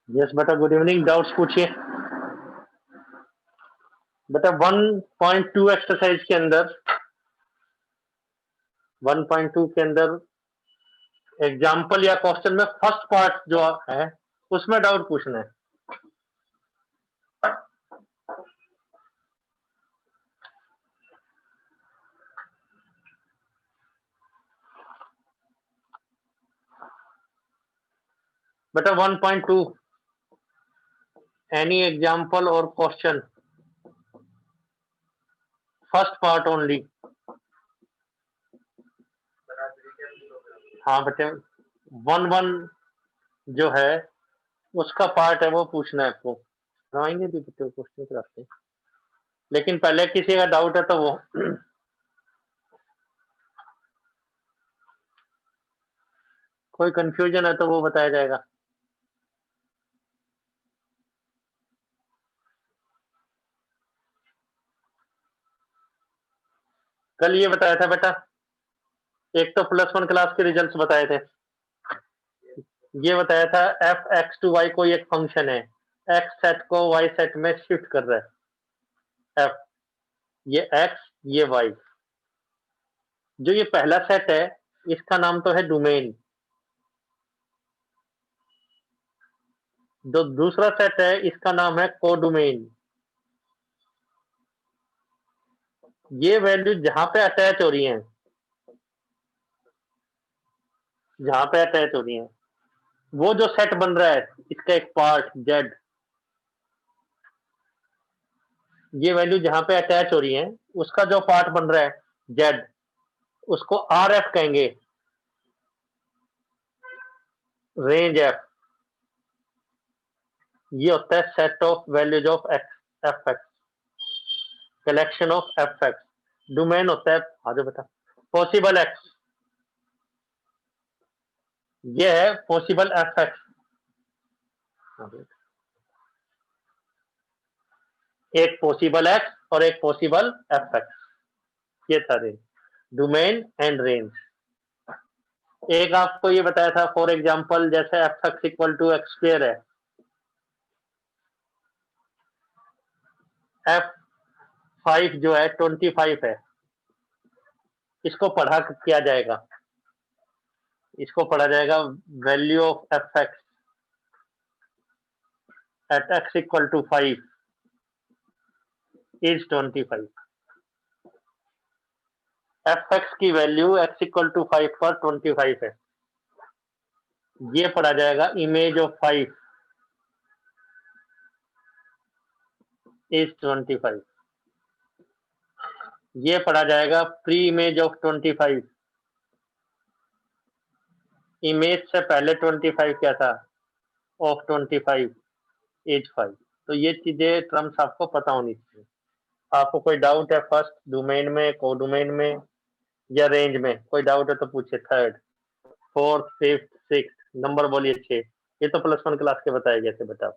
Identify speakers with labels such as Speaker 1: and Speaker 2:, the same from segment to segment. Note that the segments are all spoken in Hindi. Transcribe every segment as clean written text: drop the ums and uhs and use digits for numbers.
Speaker 1: यस बेटा, गुड इवनिंग। डाउट्स पूछिए बेटा। 1.2 एक्सरसाइज के अंदर 1.2 के अंदर एग्जाम्पल या क्वेश्चन में फर्स्ट पार्ट जो है उसमें डाउट पूछना है। बेटा 1.2 एनी एग्जाम्पल और क्वेश्चन फर्स्ट पार्ट ओनली। हाँ बेटे, 1.1 जो है उसका पार्ट है वो पूछना है आपको। आएंगे भी बेटे क्वेश्चन कराते, लेकिन पहले किसी का डाउट है तो वो कोई कंफ्यूजन है तो वो बताया जाएगा। कल ये बताया था बेटा, एक तो +1 क्लास के रिजल्ट्स बताए थे। ये बताया था एफ एक्स टू वाई कोई एक फंक्शन है, एक्स सेट को वाई सेट में शिफ्ट कर रहा है। एफ ये एक्स ये वाई, जो ये पहला सेट है इसका नाम तो है डोमेन। जो दूसरा सेट है इसका नाम है कोडोमेन। ये वैल्यू जहां पे अटैच हो रही है, जहां पे अटैच हो रही है वो जो सेट बन रहा है इसका एक पार्ट जेड, ये वैल्यू जहां पे अटैच हो रही है उसका जो पार्ट बन रहा है जेड, उसको आर एफ कहेंगे, रेंज एफ। ये होता है set of values of x F x, collection of f x. Domain होता है आगे बता पॉसिबल एक्स, ये है पॉसिबल एफ एक्स। एक पॉसिबल एक्स और एक पॉसिबल एफ एक्स, ये था रेंज, डोमेन एंड रेंज। एक आपको ये बताया था फॉर एग्जांपल, जैसे f x equal to x square है, F5 जो है 25 है, इसको पढ़ा किया जाएगा, इसको पढ़ा जाएगा value of f x at x equal to 5 इज 25। एफ एक्स की वैल्यू एक्स इक्वल टू 5 पर 25 है, ये पढ़ा जाएगा इमेज ऑफ 5 इज 25। ये पढ़ा जाएगा प्री इमेज ऑफ 25, इमेज से पहले 25 क्या था, ऑफ 25 इज 5। तो ये चीजें टर्म्स आपको पता होनी चाहिए। आपको कोई डाउट है फर्स्ट डोमेन में, कोडोमेन में या रेंज में, कोई डाउट है तो पूछे। Third fourth fifth six number बोलिए 6, ये तो +1 क्लास के बताए गए थे बेटा।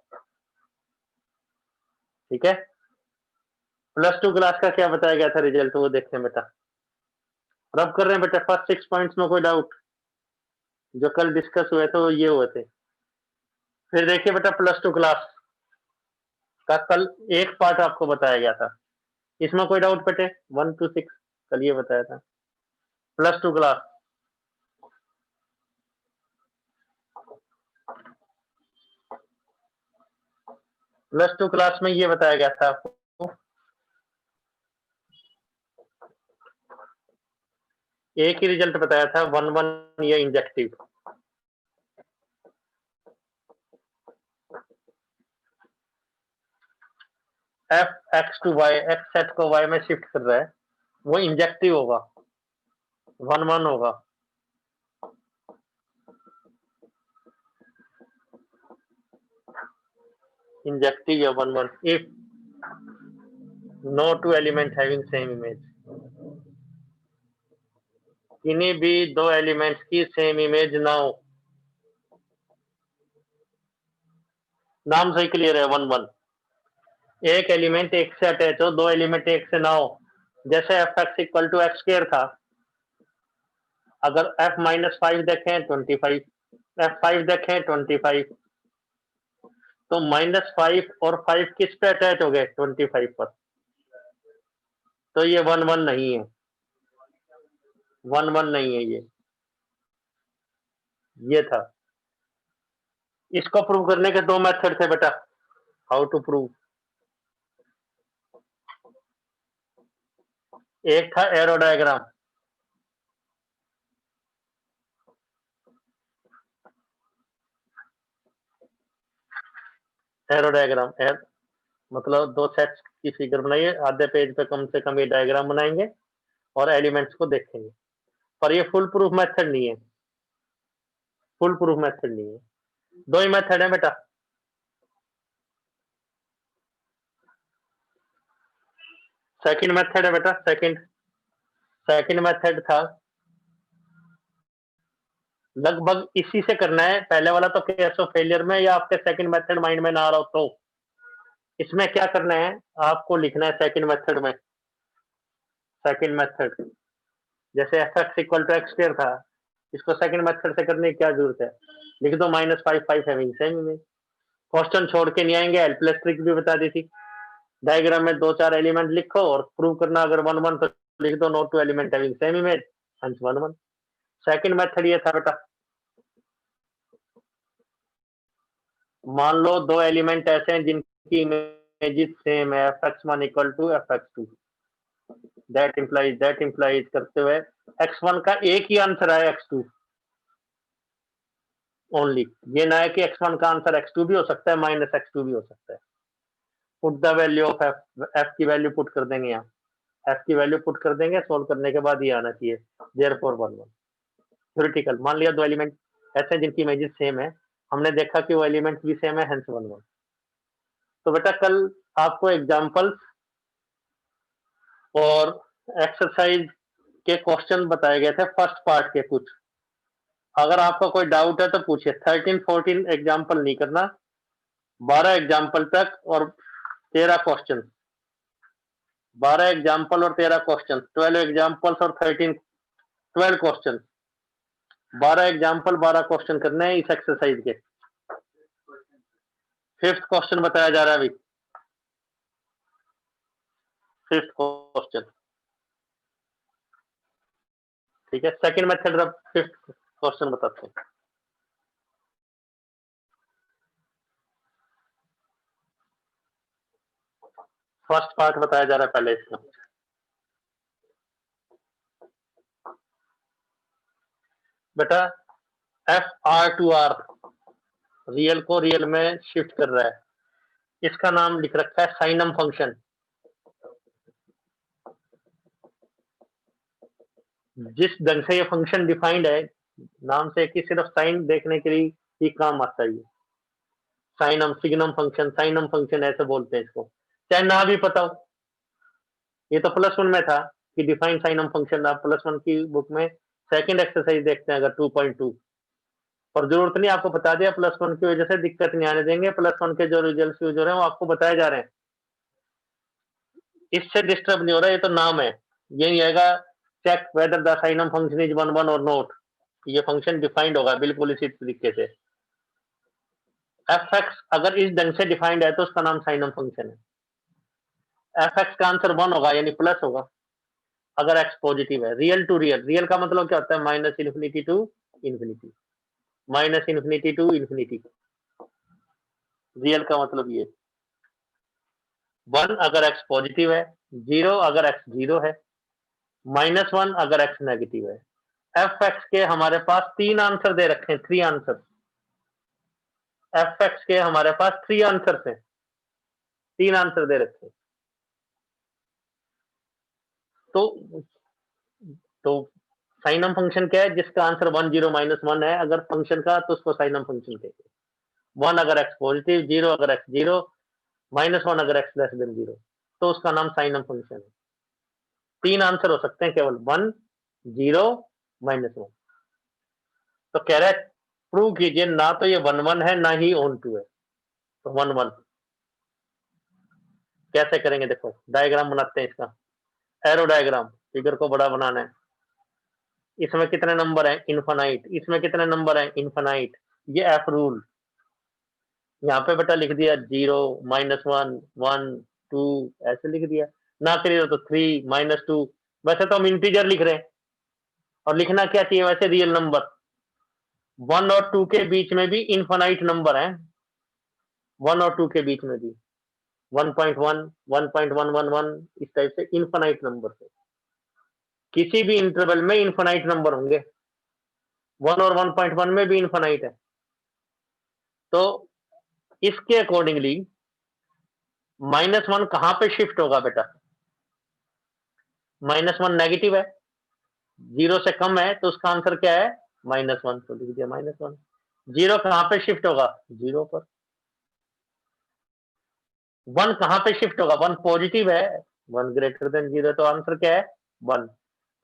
Speaker 1: ठीक है, +2 क्लास का क्या बताया गया था रिजल्ट, वो देखते हैं बेटा। रब कर रहे हैं बेटा फर्स्ट 6 पॉइंट्स में कोई डाउट, जो कल डिस्कस हुए थे वो ये हुए थे। फिर देखिए बेटा +2 क्लास का कल एक पार्ट आपको बताया गया था, इसमें कोई डाउट बेटे 1 to 6 कल ये बताया था। +2 क्लास +2 क्लास में ये बताया गया था आपको, एक ही रिजल्ट बताया था 1-1 ये injective. F x to y, x set को वाई में शिफ्ट कर रहा है, वो इंजेक्टिव होगा, 1-1 होगा। इंजेक्टिव या 1-1 if no two element having same image, किन्हीं भी दो एलिमेंट्स की सेम इमेज ना हो, नाम से ही क्लियर है, 1 1। एक एलिमेंट एक से अटैच हो, दो एलिमेंट एक से ना हो, जैसे f x equal to x square था, अगर एफ माइनस 5 देखें 25, एफ 5 देखें 25, तो -5 और 5 किस पे अटैच हो गए? 25 पर। तो ये 1 1 नहीं है, 1 1 नहीं है ये था। इसको प्रूव करने के दो मेथड थे बेटा। How to prove? एक था एरो डायग्राम, एरो डायग्राम मतलब दो सेट्स की फिगर बनाइए, आधे पेज पे कम से कम ये डायग्राम बनाएंगे और एलिमेंट्स को देखेंगे। पर ये फुल प्रूफ मेथड नहीं है, फुल प्रूफ मेथड नहीं है। दो ही मेथड है बेटा। सेकंड मेथड है बेटा, सेकंड मेथड था, लगभग इसी से करना है। पहले वाला तो केस ऑफ फेलियर में, या आपके सेकंड मेथड माइंड में ना आ रहा हो तो इसमें क्या करना है, आपको लिखना है सेकंड मेथड में। सेकंड मेथड जैसे f x equal to x square था, इसको सेकंड मेथड से करने की क्या जरूरत है? लिख दो -5 5 हैविंग सेम इमेज। क्वेश्चन छोड़ के नहीं आएंगे, हेल्पलेस ट्रिक भी बता दी थी। डायग्राम में दो चार एलिमेंट लिखो और प्रूव करना, अगर 1 1 तो लिख दो not two element having same image, hence 1 1। Second method ये था बेटा, मान लो दो एलिमेंट ऐसे हैं जिनकी इमेजेस सेम है, fx1 equal to fx2, that implies करते हुए x1 का एक ही आंसर है x2 ओनली। ये ना है कि x1 का आंसर x2 भी हो सकता है, -x2 भी हो सकता है। Put the value of f की वैल्यू पुट कर देंगे, यहाँ f की वैल्यू पुट कर देंगे, सोल्व करने के बाद ये आना चाहिए, देयरफॉर 1 1। थ्योरेटिकल, मान लिया दो एलिमेंट ऐसे हैं जिनकी इमेजेस सेम है, हमने देखा कि वो एलिमेंट भी सेम है, हेंस 1 1। तो बेटा कल आपको एग्जांपल्स और एक्सरसाइज के क्वेश्चन बताए गए थे फर्स्ट पार्ट के कुछ। अगर आपका कोई डाउट है तो पूछिए। 13 14 एग्जाम्पल नहीं करना, 12 एग्जाम्पल तक और 13 क्वेश्चन, 12 एग्जाम्पल और 13 क्वेश्चन, 12 एग्जाम्पल्स और 12 क्वेश्चन, 12 एग्जाम्पल 12 क्वेश्चन करने हैं इस एक्सरसाइज के। फिफ्थ क्वेश्चन बताया जा रहा है अभी, फिफ्थ क्वेश्चन, ठीक है। सेकंड मेथड, अब फिफ्थ क्वेश्चन बताते हैं। फर्स्ट पार्ट बताया जा रहा है पहले इसका। बेटा f R to R real को रियल में शिफ्ट कर रहा है, इसका नाम लिख रखा है साइनम फंक्शन। जिस ढंग से ये फंक्शन डिफाइंड है, नाम से कि सिर्फ साइन देखने के लिए ही काम आता है। साइनम सिग्नम फंक्शन, साइनम फंक्शन ऐसे बोलते हैं इसको, चाहे ना भी पता हो। ये तो +1 में था कि डिफाइन साइनम फंक्शन, आप +1 की बुक में सेकंड एक्सरसाइज देखते हैं अगर 2.2, और जरूरत नहीं आपको बता दिया, +1 की वजह से दिक्कत नहीं आने देंगे। +1 के जो रिजल्ट यूज हो रहे हैं वो आपको बताए जा रहे हैं, इससे डिस्टर्ब नहीं हो रहा। ये तो नाम है, यही आएगा check whether the signum function is 1 1 और नॉट। ये फंक्शन डिफाइंड होगा बिल्कुल इसी तरीके से। एफ एक्स अगर इस ढंग से डिफाइंड है तो उसका नाम साइनम फंक्शन है। एफ एक्स का आंसर 1 होगा यानी प्लस होगा अगर एक्स पॉजिटिव है। रियल टू रियल, रियल का मतलब क्या होता है? -∞ To infinity, -∞ to infinity, real का मतलब ये। 1 अगर एक्स पॉजिटिव है, 0 अगर एक्स 0 है, -1 अगर एक्स नेगेटिव है। एफ एक्स के हमारे पास 3 आंसर दे रखे हैं, 3 आंसर। एफ एक्स के हमारे पास 3 आंसर हैं, 3 आंसर दे रखे हैं। तो तो साइनम फंक्शन क्या है? जिसका आंसर 1 0 -1 है अगर फंक्शन का, तो उसको साइनम फंक्शन कहते हैं। 1 अगर एक्स पॉजिटिव, 0 अगर एक्स 0, -1 अगर एक्स लेस देन 0, तो उसका नाम साइनम फंक्शन है। 3 आंसर हो सकते हैं केवल, 1 0 -1। तो कह रहा है प्रूव कीजिए ना तो ये 1 1 है ना ही ऑन टू है। तो 1 1 कैसे करेंगे? देखो डायग्राम बनाते हैं इसका, एरो डायग्राम, फिगर को बड़ा बनाना है। इसमें कितने नंबर है? इनफाइनाइट। इसमें कितने नंबर है? इनफाइनाइट। ये एफ रूल। यहाँ पे बेटा लिख दिया 0 -1 1 2 ऐसे लिख दिया। ना करिए तो 3 -2। वैसे तो हम इंटीजर लिख रहे हैं, और लिखना क्या चाहिए वैसे? Real number. 1 और 2 के बीच में भी इनफाइनाइट नंबर है। 1 और 2 के बीच में भी 1.1 1.111 इस टाइप से इनफाइनाइट नंबर है। किसी भी इंटरवल में इनफाइनाइट नंबर होंगे। 1 और 1.1 में भी इनफाइनाइट है। तो इसके अकॉर्डिंगली -1 कहां पे शिफ्ट होगा बेटा? -1 नेगेटिव है, 0 से कम है, तो उसका आंसर क्या है? -1। तो लिख दिया -1। 0 कहां पे शिफ्ट होगा? 0 पर। 1 कहां पे शिफ्ट होगा? 1 पॉजिटिव है, 1 ग्रेटर देन 0, तो आंसर क्या है? 1।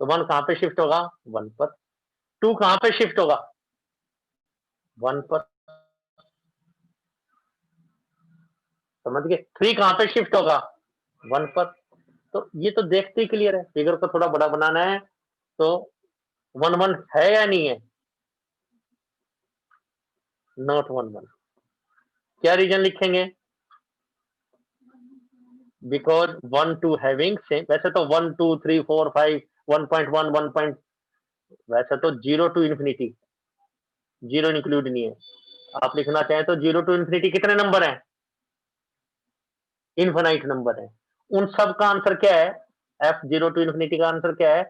Speaker 1: तो 1 कहां पे शिफ्ट होगा? 1 पर। 2 कहां पे शिफ्ट होगा? 1 पर। समझ गए? 3 कहां पे शिफ्ट होगा? 1 पर। तो ये तो देखते ही क्लियर है। फिगर को थोड़ा बड़ा बनाना है, तो 1 1 है या नहीं है? नॉट 1 1। क्या रीजन लिखेंगे? Because 1 2 having same. वैसे तो 1 2 3 4 5 1.1 1. वैसे तो 0 टू इन्फिनिटी, 0 इंक्लूड नहीं है। आप लिखना चाहें तो 0 टू इन्फिनिटी कितने नंबर हैं? इनफाइनाइट नंबर है। उन सब का आंसर क्या है? एफ 0 टू इन्फिनिटी का आंसर क्या है?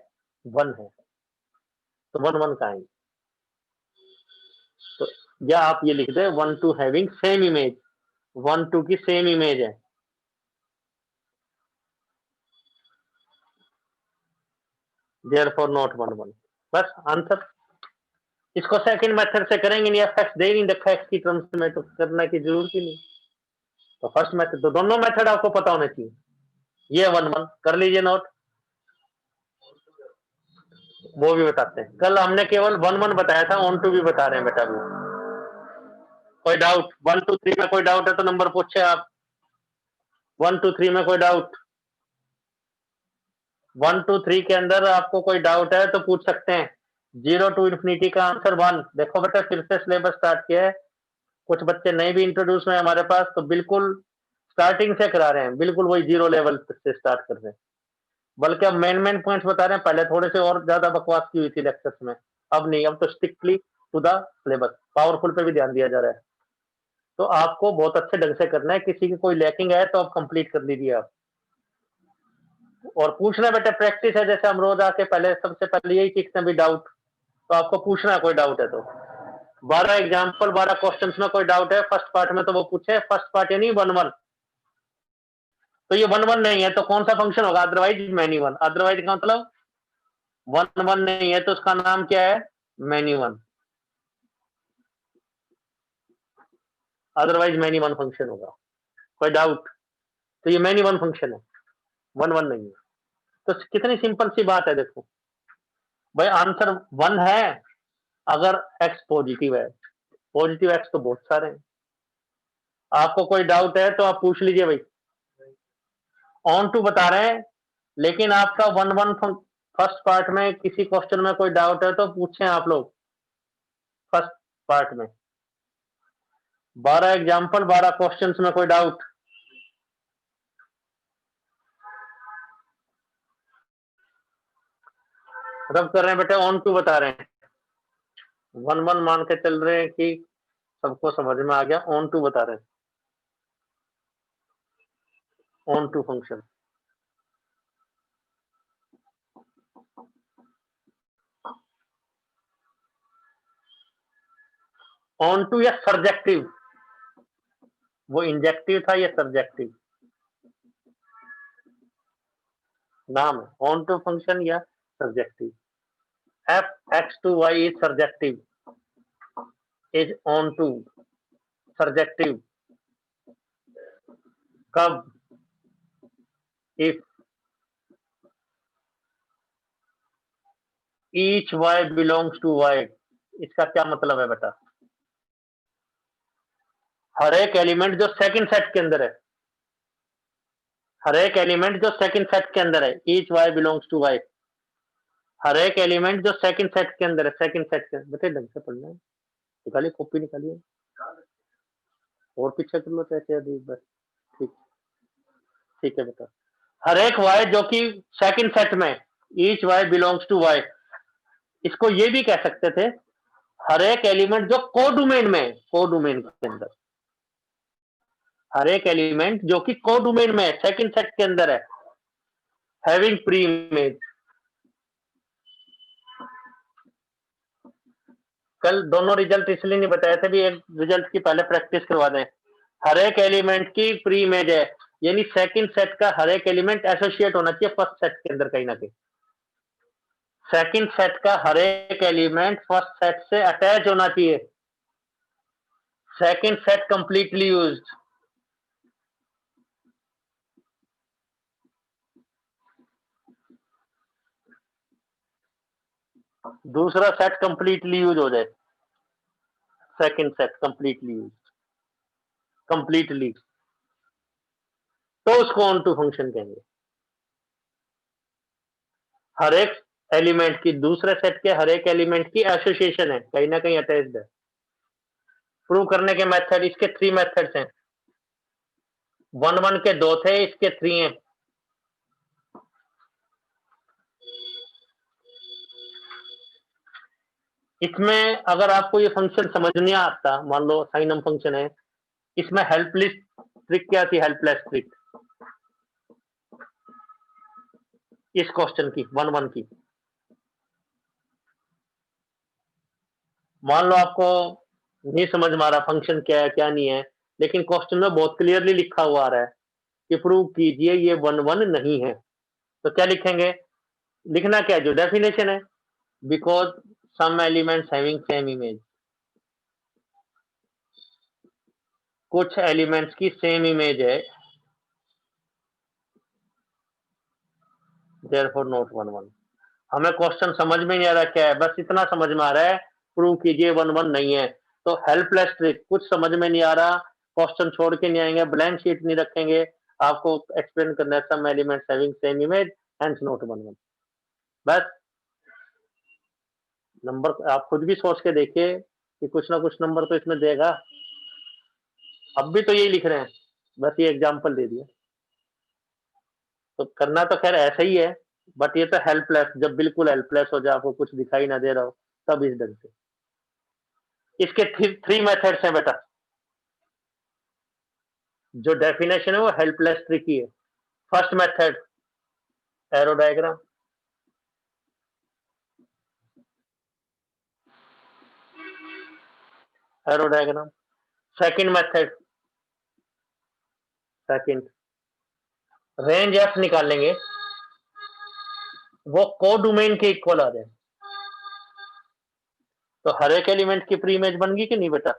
Speaker 1: 1 है। तो 1 1 का है। तो या आप ये लिख दे 1 2 हैविंग सेम इमेज। 1 2 की सेम इमेज है। Therefore not 1 1। बस आंसर। इसको सेकंड मेथड से करेंगे नहीं, एफ दे नहीं रखा एक्स की टर्म्स में, तो करने की जरूरत ही नहीं। तो फर्स्ट मेथड, तो दोनों मेथड आपको पता होने चाहिए। ये 1 1 कर लीजिए नोट। वो भी बताते हैं। कल हमने केवल 1 1 बताया था, ऑन टू भी बता रहे हैं बेटा। वो कोई डाउट? 1 2 3 में कोई डाउट है तो नंबर पूछे आप। 1 2 3 में कोई डाउट? 1 2 3 के अंदर आपको कोई डाउट है तो पूछ सकते हैं। 0 टू इन्फिनिटी का आंसर 1। देखो बेटा फिर से सिलेबस स्टार्ट किया है। कुछ बच्चे नए भी इंट्रोड्यूस हुए हमारे पास, तो बिल्कुल स्टार्टिंग से करा रहे हैं, बिल्कुल वही 0 लेवल से स्टार्ट कर रहे हैं। बल्कि अब मेन पॉइंट्स बता रहे हैं। पहले थोड़े से और ज्यादा बकवास की हुई थी लेक्चर्स में, अब नहीं, अब तो strictly to the syllabus, powerful पे भी ध्यान दिया जा रहा है। तो आपको बहुत अच्छे ढंग से करना है। किसी की कोई लैकिंग है तो आप कंप्लीट कर लीजिए आप। और पूछना बेटा प्रैक्टिस है, जैसे हम रोज आके पहले सबसे पहले यही सीखते हैं भी डाउट, तो आपको पूछना है कोई डाउट है तो। 12 एग्जाम्पल 12 क्वेश्चन में कोई डाउट है फर्स्ट पार्ट में तो वो पूछे। फर्स्ट पार्ट यानी 1 1। तो ये 1 1 नहीं है तो कौन सा फंक्शन होगा? Otherwise many 1। अदरवाइज का मतलब 1 1 नहीं है तो उसका नाम क्या है? मैनी 1। अदरवाइज मैनी 1 फंक्शन होगा। कोई डाउट? तो ये मैनी 1 फंक्शन है, 1 1 नहीं है। तो कितनी सिंपल सी बात है। देखो भाई आंसर 1 है अगर एक्स पॉजिटिव है। पॉजिटिव एक्स तो बहुत सारे हैं। आपको कोई डाउट है तो आप पूछ लीजिए भाई। ऑन टू बता रहे हैं, लेकिन आपका 1 1 फर्स्ट पार्ट में किसी क्वेश्चन में कोई डाउट है तो पूछें आप लोग फर्स्ट पार्ट में। 12 एग्जाम्पल 12 क्वेश्चंस में कोई डाउट? रब कर रहे हैं बेटे, ऑन टू बता रहे हैं। 1 1 मान के चल रहे हैं कि सबको समझ में आ गया। ऑन टू बता रहे हैं, onto function. Onto या सब्जेक्टिव? वो इंजेक्टिव था या सब्जेक्टिव? नाम है ऑन टू फंक्शन या subjective. F x to y is subjective, is onto subjective. कब? If each y belongs to y. इसका क्या मतलब है बेटा? हर एक एलिमेंट जो सेकंड सेट के अंदर है, हर एक एलिमेंट जो सेकंड सेट के अंदर है, each y belongs to y, हर एक एलिमेंट जो सेकंड सेट के अंदर है, सेकंड सेट के बेटे ढंग से पढ़ना है, निकालिए कॉपी निकालिए और पीछे कर लो कैसे अभी बस। ठीक, ठीक है बेटा। हर एक वाई जो कि सेकंड सेट में, each y belongs to y, इसको ये भी कह सकते थे हर एक एलिमेंट जो कोडोमेन में है, कोडोमेन के अंदर, हर एक एलिमेंट जो कि कोडोमेन में है, सेकंड सेट के अंदर है, हैविंग प्री इमेज। कल दोनों रिजल्ट इसलिए नहीं बताए थे भी एक रिजल्ट की पहले प्रैक्टिस करवा दें। हर एक एलिमेंट की प्री इमेज है, यानी सेकंड सेट का हर एक एलिमेंट एसोसिएट होना चाहिए फर्स्ट सेट के अंदर कहीं ना कहीं। सेकंड सेट का हर एक एलिमेंट फर्स्ट सेट से अटैच होना चाहिए। सेकंड सेट कंप्लीटली यूज्ड, दूसरा सेट कंप्लीटली यूज हो जाए, second set completely use, completely, तो उसको ऑन टू फंक्शन कहेंगे। हर एक एलिमेंट की दूसरे सेट के हर एक एलिमेंट की एसोसिएशन है, कहीं ना कहीं अटैच्ड है। प्रूव करने के मेथड, इसके 3 मेथड्स हैं। 1 के 2 थे, इसके 3 हैं। इसमें अगर आपको ये फंक्शन समझ नहीं आता, मान लो साइनम फंक्शन है, इसमें हेल्पलेस ट्रिक क्या थी, हेल्पलेस ट्रिक इस क्वेश्चन की 1 की। मान लो आपको नहीं समझ में आ रहा फंक्शन क्या है क्या नहीं है, लेकिन क्वेश्चन में बहुत क्लियरली लिखा हुआ आ रहा है कि प्रूव कीजिए ये 1 नहीं है, तो क्या लिखेंगे, लिखना क्या है, जो डेफिनेशन है, because some elements having same image, कुछ एलिमेंट्स की सेम इमेज है, देयरफॉर नॉट 1 हमें क्वेश्चन समझ में नहीं आ रहा क्या है, बस इतना समझ में आ रहा है प्रूव कीजिए 1 नहीं है, तो हेल्पलेस ट्रिक, कुछ समझ में नहीं आ रहा, क्वेश्चन छोड़ के नहीं आएंगे, ब्लैंक शीट नहीं रखेंगे, आपको एक्सप्लेन करना है some elements having same image hence not 1 बस। नंबर आप खुद भी सोच के देखिए कि कुछ ना कुछ नंबर तो इसमें देगा, अब भी तो यही लिख रहे हैं, बस ये एग्जाम्पल दे दिया, तो करना तो खैर ऐसा ही है, बट ये तो हेल्पलेस, जब बिल्कुल हेल्पलेस हो जाए, आपको कुछ दिखाई ना दे रहा हो, तब इस ढंग से। इसके 3 मेथड्स हैं बेटा, जो डेफिनेशन है वो हेल्पलेस ट्रिक ही है। First method arrow diagram, arrow diagram. Second method, second range F निकालेंगे, वो कोडोमेन के इक्वल आ जाए, तो हर एक एलिमेंट की प्री इमेज बन गई कि नहीं बेटा।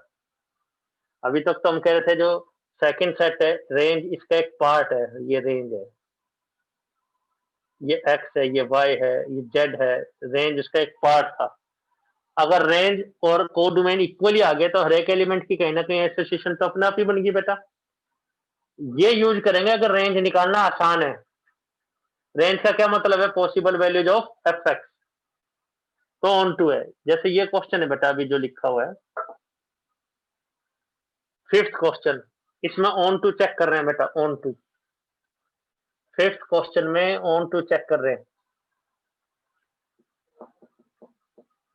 Speaker 1: अभी तक तो हम कह रहे थे जो सेकंड सेट है, रेंज इसका एक पार्ट है, ये रेंज है, ये एक्स है, ये वाई है, ये जेड है, रेंज उसका एक पार्ट था। अगर रेंज और कोडोमेन इक्वली आ गए तो हर एक एलिमेंट की कहीं ना कहीं एसोसिएशन तो अपने आप ही बन गई बेटा। ये यूज करेंगे अगर रेंज निकालना आसान है। रेंज का क्या मतलब है, possible values of f x, तो ऑन टू है, जैसे ये क्वेश्चन है बेटा अभी जो लिखा हुआ है, फिफ्थ क्वेश्चन, इसमें ऑन टू चेक कर रहे हैं बेटा, ऑन टू, फिफ्थ क्वेश्चन में ऑन टू चेक कर रहे हैं।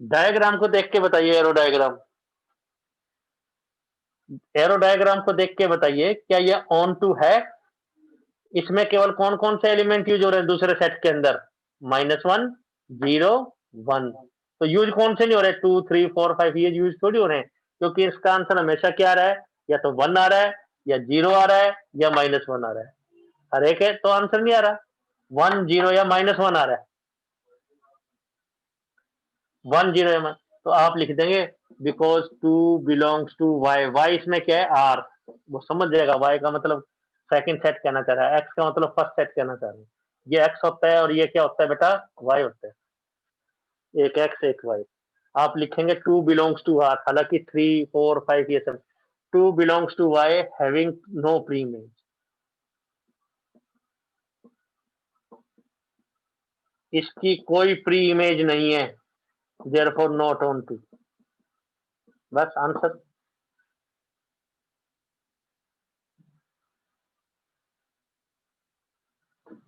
Speaker 1: डायग्राम को देख के बताइए, एरो डायग्राम, एरो डायग्राम को देख के बताइए क्या ये ऑन टू है। इसमें केवल कौन कौन से एलिमेंट यूज हो रहे हैं दूसरे सेट के अंदर, -1 0 1, तो यूज कौन से नहीं हो रहे, 2 3 4 5, ये यूज थोड़ी हो रहे हैं, क्योंकि इसका आंसर हमेशा क्या आ रहा है, या तो 1 आ रहा है, या 0 आ रहा है, या -1 आ रहा है, हर एक है तो आंसर नहीं आ रहा, 1 0 या -1 आ रहा है, 1 0 या तो आप लिख देंगे because 2 belongs to y, y इसमें क्या है आर, वो समझ जाएगा, वाई का मतलब सेकंड सेट कहना चाह रहा है, एक्स का मतलब फर्स्ट सेट कहना चाह रहा है, ये एक्स होता है और ये क्या होता है बेटा, वाई होता है, एक एक्स एक वाई। आप लिखेंगे 2 बिलोंग्स टू आर, हालांकि 3 4 5 ये सब 2 belongs to y having no pre-image. इसकी कोई प्री इमेज नहीं है, therefore not on 2. बस आंसर।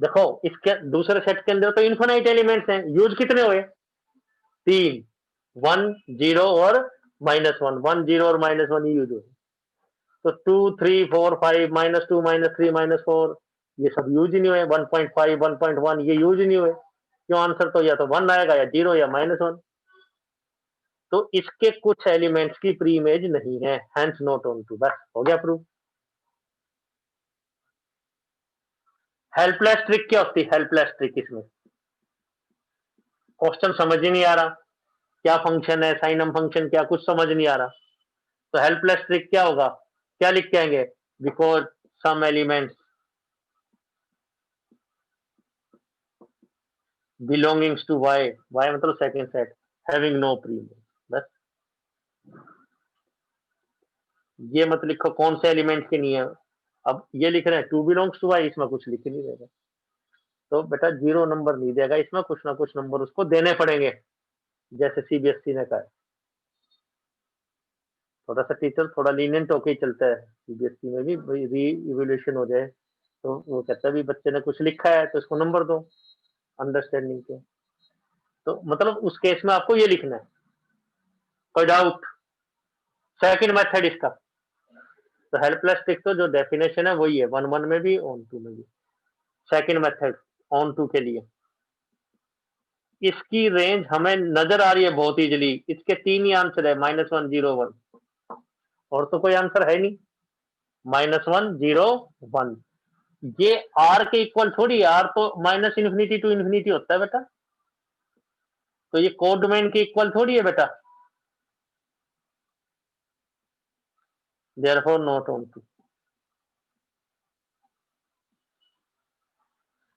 Speaker 1: देखो इसके दूसरे सेट के अंदर तो इन्फिनाइट एलिमेंट्स हैं, यूज कितने हुए? 3, 1 0 और -1, 1 0 और -1 यूज हुए। तो 2 3 4 5 -2 -3 -4 ये सब यूज ही नहीं हुए। 1.5 1.1 ये यूज ही नहीं हुए। क्यों? आंसर तो या तो 1 आएगा या 0 या -1। तो इसके कुछ एलिमेंट्स की प्री इमेज नहीं है, हेंस नॉट ऑन 2। बस हो गया प्रूफ। हेल्पलेस ट्रिक क्या होती है? हेल्पलेस ट्रिक इसमें क्वेश्चन समझ ही नहीं आ रहा, क्या फंक्शन है, साइनम फंक्शन क्या, कुछ समझ नहीं आ रहा। तो हेल्पलेस ट्रिक क्या होगा? क्या लिख के आएंगे? Because some elements belongings to y, y मतलब second set, having no pre image. बस ये मत लिखो कौन से एलिमेंट के नहीं है। अब ये लिख रहे हैं 2 बिलोंग्स टू y, इसमें कुछ लिख नहीं देगा तो बेटा 0 नंबर नहीं देगा, इसमें कुछ ना कुछ नंबर उसको देने पड़ेंगे, जैसे सीबीएसई ने कहा है। थोड़ा सा टीचर थोड़ा लीनियंट होके ही चलता है, सीबीएसई में भी री इवोल्यूशन हो जाए तो वो कहता है भी बच्चे ने कुछ लिखा है तो इसको नंबर दो अंडरस्टैंडिंग के। तो मतलब उस केस में आपको ये लिखना है। कोई डाउट? सेकंड मेथड इसका तो हेल्पलेस ट्रिक तो जो डेफिनेशन है वही है, 1 1 में भी ऑन 2 में भी। सेकंड मेथड ऑन 2 के लिए इसकी रेंज हमें नजर आ रही है बहुत इजीली। इसके 3 ही आंसर है, -1 0 1, और तो कोई आंसर है नहीं। -1 0 1 ये आर के इक्वल थोड़ी, आर तो -इन्फिनिटी टू इन्फिनिटी होता है बेटा, तो ये कोड डोमेन के इक्वल थोड़ी है बेटा। Therefore not on 2,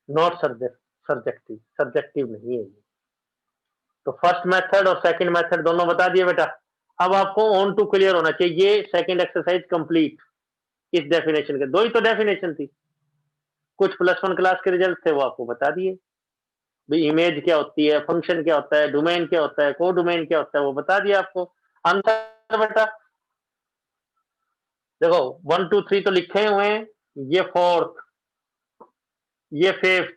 Speaker 1: not subjective, subjective नहीं है। तो फर्स्ट मेथड और सेकंड मेथड दोनों बता दिए बेटा। अब आपको ऑन टू क्लियर होना चाहिए। ये सेकंड एक्सरसाइज कंप्लीट। इस डेफिनेशन के दो ही तो डेफिनेशन थी, कुछ +1 क्लास के रिजल्ट थे वो आपको बता दिए। भाई इमेज क्या होती है, फंक्शन क्या होता है, डोमेन क्या होता है, को डोमेन क्या होता है, वो बता दिया आपको। आंसर बेटा देखो 1 2 3 तो लिखे हुए हैं, ये फोर्थ, ये फिफ्थ,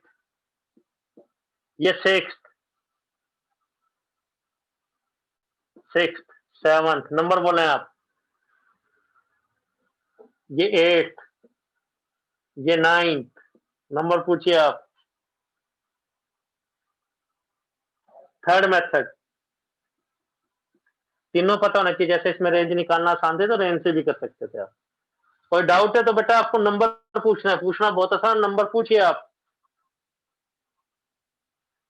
Speaker 1: ये सिक्स सेवंथ नंबर बोले आप, ये 8, ये 9 नंबर पूछिए आप। थर्ड मेथड तीनों पता होना चाहिए, जैसे इसमें रेंज निकालना आसान थे तो रेंज से भी कर सकते थे आप। कोई डाउट है तो बेटा आपको नंबर पूछना है, पूछना बहुत आसान, नंबर पूछिए आप।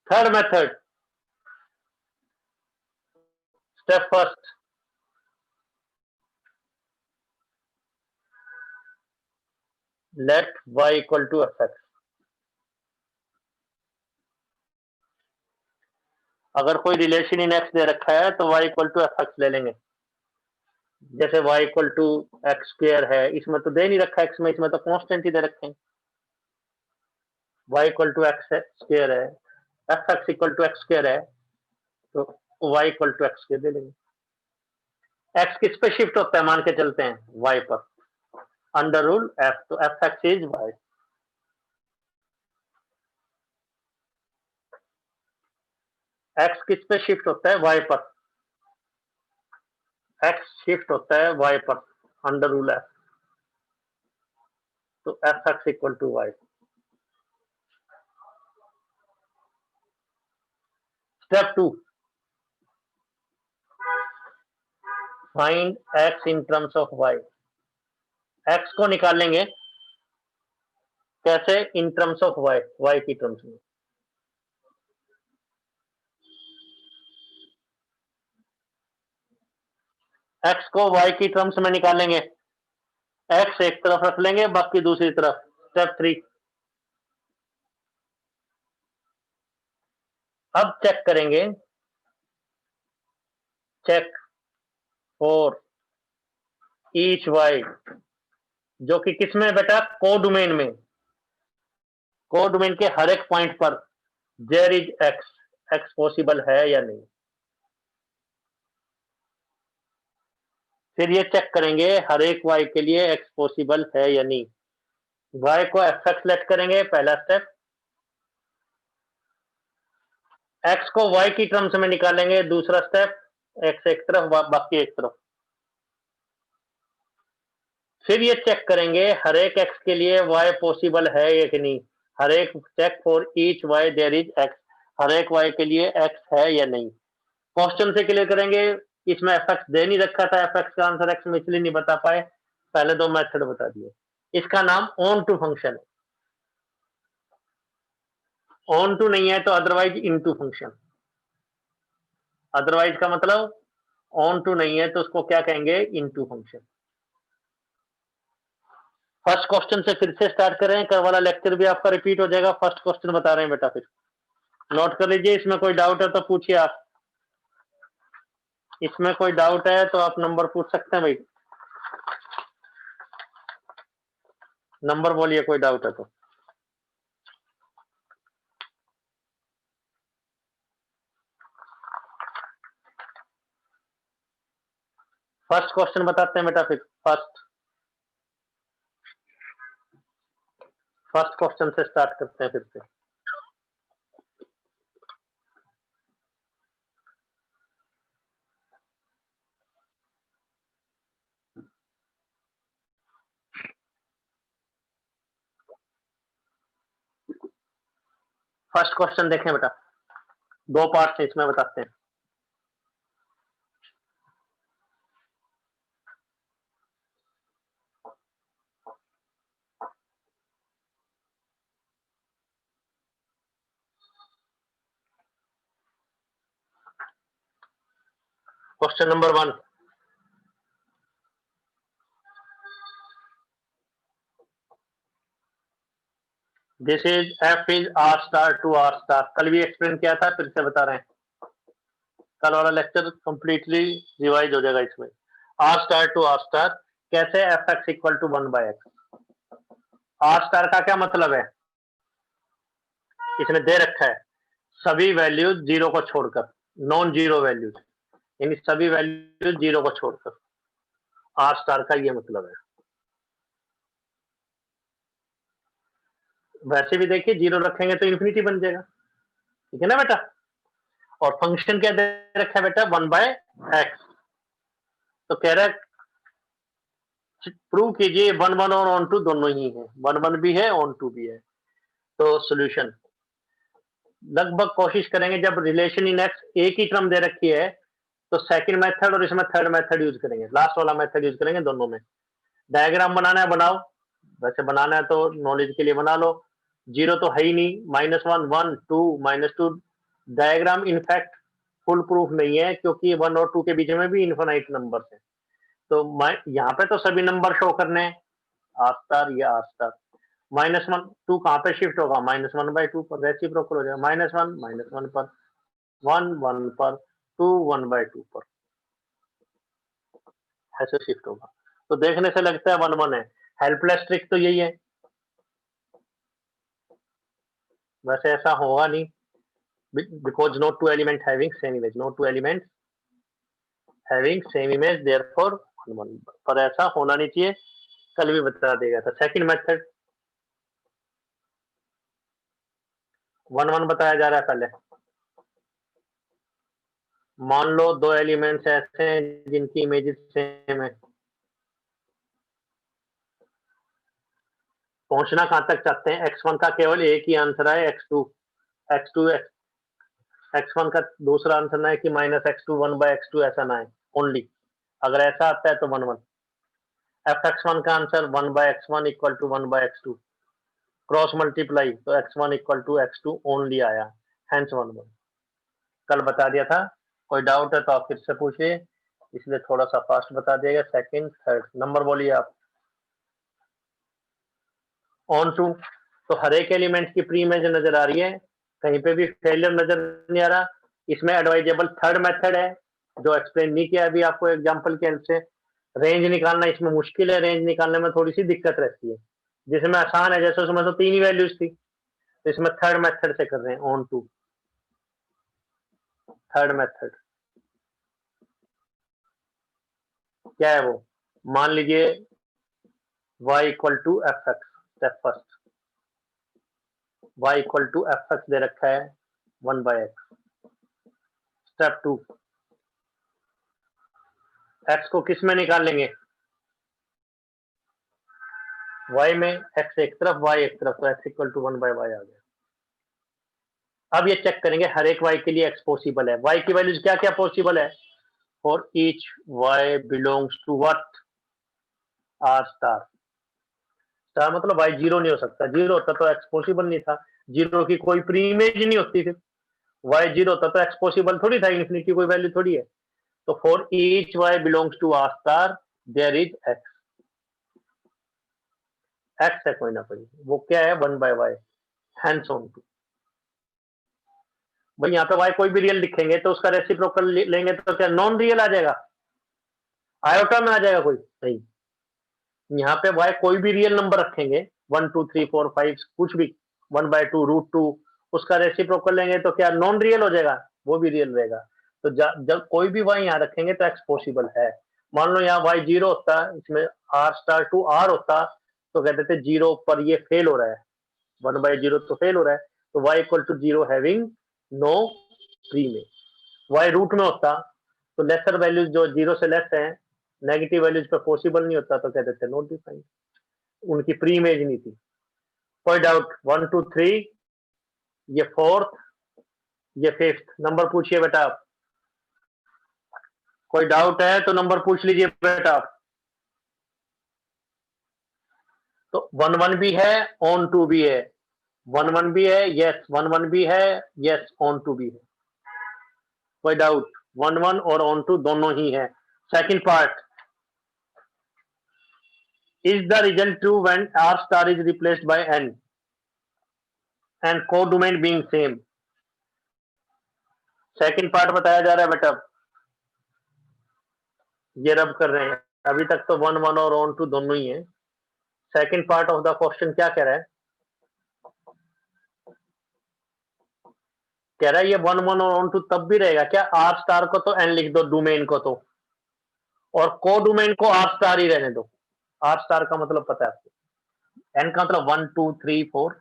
Speaker 1: Third method step first, let y equal to fx। अगर कोई रिलेशन इन x दे रखा है तो y इक्वल टू fx ले लेंगे। जैसे y equal to x square है, इसमें तो दे नहीं रखा x में, इसमें तो कांस्टेंट ही दे रखे हैं। y equal to x square है, fx equal to x square है, तो y equal to x square दे लेंगे। x किस पे शिफ्ट होता है मान के चलते हैं, y पर, अंडर रूल f, तो fx इज y। x किस पे शिफ्ट होता है, y पर, x शिफ्ट होता है y पर, अंडर रूल f, तो fx equal to y। Step 2, find x in terms of y। x को निकालेंगे कैसे? In terms of y, y की टर्म्स में। x को y की टर्म्स में निकालेंगे, x एक तरफ रख लेंगे, बाकी दूसरी तरफ। स्टेप 3, अब चेक करेंगे, चेक फॉर ईच वाई, जो कि किसमें बेटा, कोडोमेन में, कोडोमेन के हर एक पॉइंट पर there is x, x possible है या नहीं। फिर ये चेक करेंगे हर एक वाई के लिए एक्स पॉसिबल है या नहीं। वाई को एफ एक्स लेट करेंगे, पहला स्टेप। एक्स को वाई की टर्म्स में निकालेंगे, दूसरा स्टेप। एक्स एक तरफ, बाकी एक तरफ। फिर ये चेक करेंगे हर एक एक्स के लिए वाई पॉसिबल है या कि नहीं। हर एक check for each y there is x, हर एक वाई के लिए एक्स है या नहीं। क्वेश्चन से क्लियर करेंगे। इसमें एफ एक्स दे नहीं रखा था, एफ एक्स का आंसर एक्स में इसलिए नहीं बता पाए, पहले दो मेथड बता दिए। इसका नाम ऑन टू फंक्शन है। ऑन टू नहीं है तो otherwise into function. Otherwise का मतलब ऑन टू नहीं है तो उसको क्या कहेंगे, इन टू फंक्शन। फर्स्ट क्वेश्चन से फिर से स्टार्ट करें, कल वाला लेक्चर भी आपका रिपीट हो जाएगा। फर्स्ट क्वेश्चन बता रहे हैं बेटा, फिर नोट कर लीजिए। इसमें कोई डाउट है तो पूछिए आप। इसमें कोई डाउट है तो आप नंबर पूछ सकते हैं भाई, नंबर बोलिए कोई डाउट है तो। फर्स्ट क्वेश्चन बताते हैं बेटा, फिर फर्स्ट क्वेश्चन से स्टार्ट करते हैं फिर से। फर्स्ट क्वेश्चन देखें बेटा, दो पार्ट है इसमें, बताते हैं। Question number 1, this is f is R star to R star. कल भी एक्सप्लेन किया था, फिर से बता रहे हैं। कल वाला लेक्चर कंप्लीटली रिवाइज हो जाएगा इसमें। R star to R star कैसे, f x equal to 1/x। R star का क्या मतलब है, इसने दे रखा है सभी वैल्यूज जीरो को छोड़कर, नॉन जीरो वैल्यूज, यानी सभी वैल्यूज जीरो को छोड़कर। आर स्टार का ये मतलब है। वैसे भी देखिए, जीरो रखेंगे तो इन्फिनिटी बन जाएगा, ठीक है ना बेटा। और फंक्शन क्या दे रखा है बेटा, 1/x। तो कह रहा है प्रूव कीजिए 1 1 और ऑन टू दोनों ही है, 1 1 भी है, ऑन टू भी है। तो सोल्यूशन लगभग कोशिश करेंगे, जब रिलेशन इन एक्स एक ही टर्म दे रखी है तो सेकंड मेथड और इसमें थर्ड मेथड यूज करेंगे, लास्ट वाला मेथड यूज करेंगे दोनों में। डायग्राम बनाना है बनाओ, वैसे बनाना है तो नॉलेज के लिए बना लो। जीरो तो है ही नहीं, -1 1 2 -2। डायग्राम इनफैक्ट फुल प्रूफ नहीं है, क्योंकि 1 और 2 के बीच में भी इन्फिनाइट नंबर है। तो यहाँ पे तो सभी नंबर शो करने हैं, आर स्टार या आर स्टार। -1 2 कहाँ पे शिफ्ट होगा, -1/2 पर, रेसिप्रोकल हो जाएगा। -1 -1 पर, 1 1 पर, 2 1/2 पर, ऐसे शिफ्ट होगा। तो देखने से लगता है 1 1 है। हेल्पलेस ट्रिक तो यही है, वैसे ऐसा होगा नहीं, because no two element having same image, no two element having same image therefore 1 1, पर ऐसा होना नहीं चाहिए। कल भी बता देगा था। सेकंड मेथड 1 1 बताया जा रहा है। पहले मान लो दो एलिमेंट्स ऐसे हैं जिनकी इमेजेस सेम है। पहुंचना कहां तक चाहते हैं, x1 का केवल एक ही आंसर है, x2 x2 x1 का दूसरा आंसर ना है कि -x2 1/x2, ऐसा ना है ओनली। अगर ऐसा आता है तो 1 1। fx1 का answer 1/x1 equal to 1/x2, cross multiply तो x1 equal to x2 only आया, हेंस 1 1। कल बता दिया था। कोई डाउट है तो आप फिर से पूछिए, इसलिए थोड़ा सा फास्ट बता दिएगा। सेकंड थर्ड नंबर बोलिए आप। ऑन टू तो हर एक एलिमेंट की प्री इमेज नजर आ रही है, कहीं पे भी फेलियर नजर नहीं आ रहा। इसमें एडवाइजेबल थर्ड मेथड है, जो एक्सप्लेन नहीं किया अभी आपको एग्जांपल के हेल्प से। रेंज निकालना इसमें मुश्किल है, रेंज निकालने में थोड़ी सी दिक्कत रहती है। जिसमें आसान है, जैसे उसमें तो 3 ही वैल्यूज थी, तो इसमें थर्ड मेथड से कर रहे हैं, ऑन टू थर्ड मेथड। क्या है वो? मान लीजिए y equal to f x, step first y equal to f x दे रखा है 1/x। स्टेप टू, x को किस में निकालेंगे? y में, x एक तरफ y एक तरफ, तो x इक्वल टू 1/y आ गया। अब ये चेक करेंगे हर एक y के लिए x पॉसिबल है। y की वैल्यूज क्या क्या पॉसिबल है? For each y belongs to what? r star. Star मतलब y जीरो नहीं हो सकता, जीरो होता तो x पॉसिबल नहीं था, जीरो की कोई प्री इमेज नहीं होती थी। y जीरो होता तो x पॉसिबल थोड़ी था, इन्फिनिटी कोई वैल्यू थोड़ी है। तो for each y belongs to r star there is x। x है कोई ना कोई, वो क्या है? 1/y, hands on to. भाई यहाँ पे y कोई भी रियल लिखेंगे तो उसका रेसिप्रोकल लेंगे तो क्या नॉन रियल आ जाएगा? आयोटा में आ जाएगा कोई? नहीं। यहाँ पे y कोई भी रियल नंबर रखेंगे, 1 2 3 4 5 कुछ भी, 1/2 √2, उसका रेसिप्रोकल लेंगे तो क्या नॉन रियल हो जाएगा? वो भी रियल रहेगा। तो जब कोई भी y यहाँ रखेंगे तो x पॉसिबल है। मान लो यहाँ y जीरो होता, इसमें r स्टार टू r होता, तो कहते थे जीरो पर ये फेल हो रहा है, 1/0 तो फेल हो रहा है, तो y equal to zero having no pre में। y रूट में होता तो लेसर वैल्यूज जो जीरो से लेस है, नेगेटिव वैल्यूज पे पॉसिबल नहीं होता, तो कहते थे नॉट डिफाइंड, उनकी प्री इमेज नहीं थी। कोई डाउट? 1 2 3, ये फोर्थ, ये फिफ्थ नंबर पूछिए बेटा आप। कोई डाउट है तो नंबर पूछ लीजिए बेटा आप। तो 1 1 भी है, ऑन टू भी है, 1 1 भी है, यस 1 1 भी है, यस ऑन टू भी है। कोई डाउट? 1 1 और ऑन टू दोनों ही है। Second part, is the result true when r star is replaced by n and codomain being same? Second part बताया जा रहा है बेटा, ये रब कर रहे हैं। अभी तक तो 1 1 और ऑन टू दोनों ही है। Second part of the question क्या कह रहा है? कह रहा है ये 1 1 और ऑन टू तब भी रहेगा क्या? आर स्टार को तो एन लिख दो, डोमेन को तो, और को डोमेन को आर स्टार ही रहने दो। आर स्टार का मतलब पता है आपको, एन का मतलब 1 2 3 4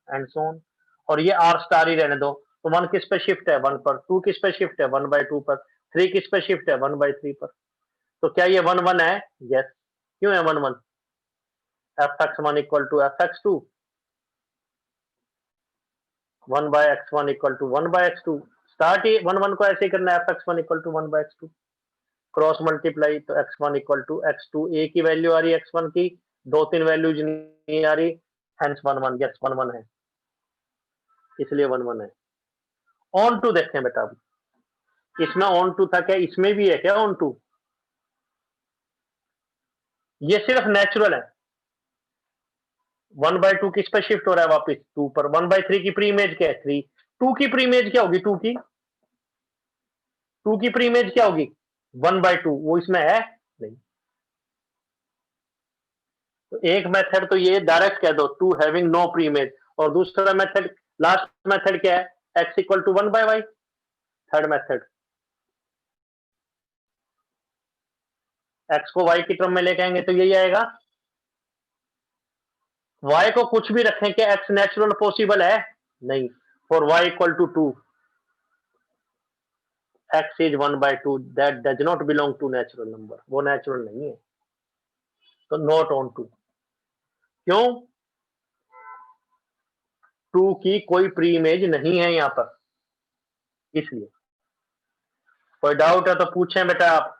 Speaker 1: एंड सो ऑन, और ये आर स्टार ही रहने दो। तो 1 किस पे शिफ्ट है? 1 पर। 2 किस पे शिफ्ट है? 1/2 पर। 3 किस पे शिफ्ट है? 1/3 पर। तो क्या ये 1 1 है? यस। क्यों है 1 1? fx1 equal to fx2, 1/x1 equal to 1/x2। Start ही 1 1 को ऐसे ही करना है, fx1 equal to 1/x2, cross multiply, तो x1 इक्वल टू x2, एक ही वैल्यू आ रही है x1 की, 2 3 वैल्यूज नहीं आ रही, हेंस 1 1, यस 1 1 है, इसलिए 1 1 है। ऑन टू देखते हैं बेटा, अब इसमें ऑन टू था क्या? इसमें भी है क्या ऑन टू? ये सिर्फ नेचुरल है। 1/2 किस पे शिफ्ट हो रहा है? वापस 2 पर। 1/3 की प्री इमेज क्या है? 3। 2 की प्री इमेज क्या होगी? 2 की, 2 की प्री इमेज क्या होगी? 1/2, वो इसमें है नहीं। तो एक मेथड तो ये डायरेक्ट कह दो, to having no pre image, और दूसरा मेथड, लास्ट मेथड क्या है? x equal to 1/y। Third method, x को y की टर्म में लेके आएंगे तो यही आएगा। y को कुछ भी रखें, क्या x नेचुरल पॉसिबल है? नहीं। For y equal to 2, x is 1/2, that does not belong to natural number, वो नेचुरल नहीं है, तो नॉट ऑन टू। क्यों? 2 की कोई प्री इमेज नहीं है यहां पर, इसलिए। कोई डाउट है तो पूछें बेटा आप,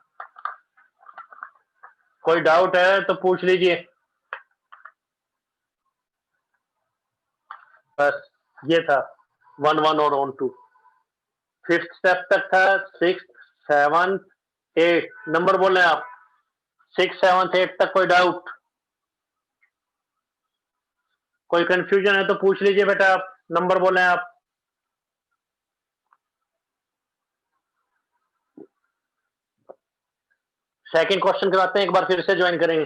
Speaker 1: कोई डाउट है तो पूछ लीजिए। बस ये था 1 1 और ऑन टू। फिफ्थ स्टेप तक था, 6th 7th 8th नंबर बोले आप। 6th 7th 8th तक कोई डाउट, कोई कंफ्यूजन है तो पूछ लीजिए बेटा आप, नंबर बोले आप। सेकंड क्वेश्चन कराते हैं, एक बार फिर से ज्वाइन करेंगे।